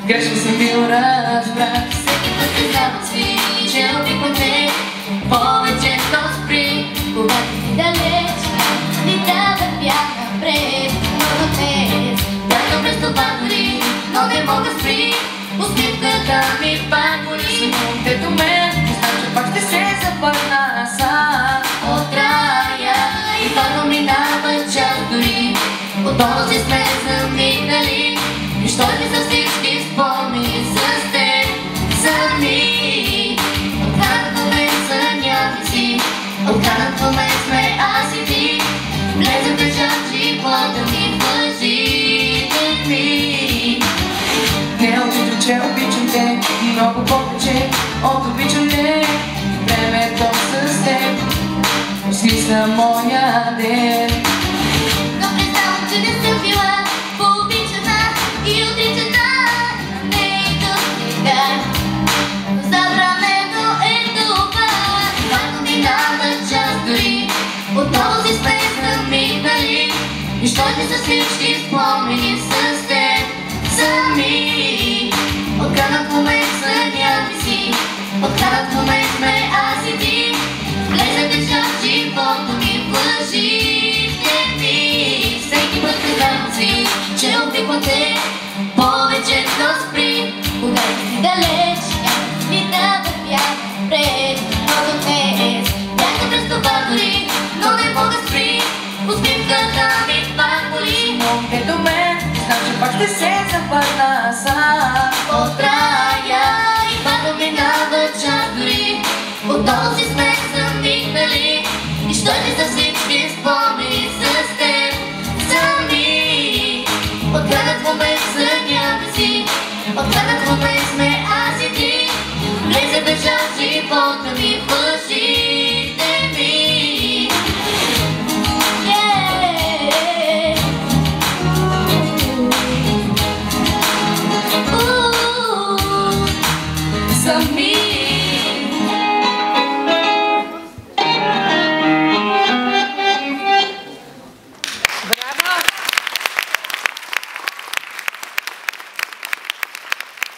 грешно съм бил разбран. Всеки път признавам си, че обиквам те, повече то спри. Когато ти далеч, ни дава бях напред. Но днес, бях през това дори, но не мога спри. Усмивката ми пак боли. Те до мен, знам, че пак ще се запърна сам от рая. И първо минава час дори, отново си сме замигнали. И що ми за всички спомени с теб сами. Отканат момент са някакси, отканат момент сме аз и ти. Влезе в държав живота ми, в лъжите ми. Не обичам, че обичам те много повече от обичам те. Времето с теб осмисля моя ден. Но признавам, че не съм била пообичана и отричана. Не е до сега, забранено е това. Когато минава час дори, отново си сме замигнали. И що ти са всички спомени с теб сами. Отканат момент са някакси, отканат момент сме аз и ти. Влезе държав живота ми, в лъжите ми. Всеки път признавам си, че обиквам те, повече то спри. Когато си далеч, ни дава бях напред. Но до днес, бях през това дори, но не мога спри. Усмивката ми пак боли. Но те до мен, знам, че пак ще се запърна сам от